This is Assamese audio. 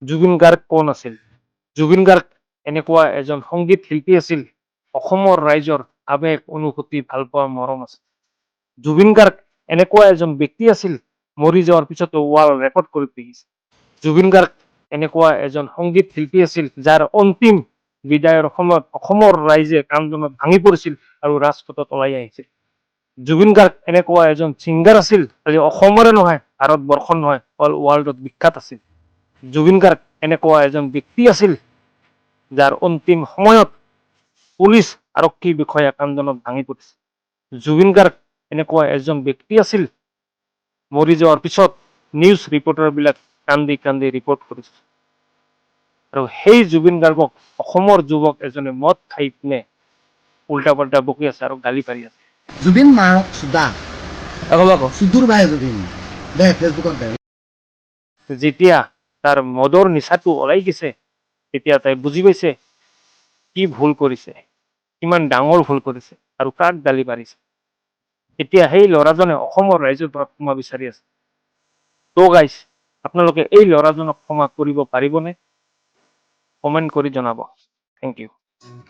জুবিন গাৰ্গ কোন আছিল? জুবিন গাৰ্গ এনেকুৱা এজন সংগীত শিল্পী আছিল, অসমৰ ৰাইজৰ আৱেগ, অনুভূতি, ভালপোৱা, মৰম আছে। জুবিন গাৰ্গ এনেকুৱা এজন ব্যক্তি আছিল, মৰি যোৱাৰ পিছতো ৱাল ৰেকৰ্ড কৰি দেখিছে। জুবিন গাৰ্গ এনেকুৱা এজন সংগীত শিল্পী আছিল, যাৰ অন্তিম বিদায়ৰ সময়ত অসমৰ ৰাইজে কান্দোনত ভাঙি পৰিছিল আৰু ৰাজপথত ওলাই আহিছিল। জুবিন গাৰ্গ এনেকুৱা এজন ছিংগাৰ আছিল, আজি অসমৰে নহয়, ভাৰতবৰ্ষৰ নহয়, অল ৱৰ্ল্ডত বিখ্যাত আছিল। জুবিন গাৰ্গ এনেকুৱা এজন ব্যক্তি আছিল, যাৰ অন্তিম সময়ত পুলিচ আৰক্ষী বিষয়া কান্দোনত ভাঙি পৰিছিল। জুবিন গাৰ্গ এনেকুৱা এজন ব্যক্তি আছিল, মৰি যোৱাৰ পিছত নিউজ ৰিপৰ্টাৰবিলাক কান্দি কান্দি ৰিপৰ্ট কৰিছিল। আৰু সেই জুবিন গাৰ্গক অসমৰ যুৱক এজনে মদ খাই পিনে উল্টা পাল্টা বকি আছে আৰু গালি পাৰি আছে। জুবিন মাৰক চুদা চুদুৰ বাই জুবিন দে ফেচবুকত দে। যেতিয়া তাৰ মদৰ নিচাটো ওলাই গৈছে, তেতিয়া তাই বুজি পাইছে কি ভুল কৰিছে, কিমান ডাঙৰ ভুল কৰিছে আৰু কাক গালি পাৰিছে। এতিয়া সেই ল'ৰাজনে অসমৰ ৰাইজৰ পৰা ক্ষমা বিচাৰি আছে। তো গাইজ, আপোনালোকে এই ল'ৰাজনক ক্ষমা কৰিব পাৰিবনে? কমেণ্ট কৰি জনাব। Thank U.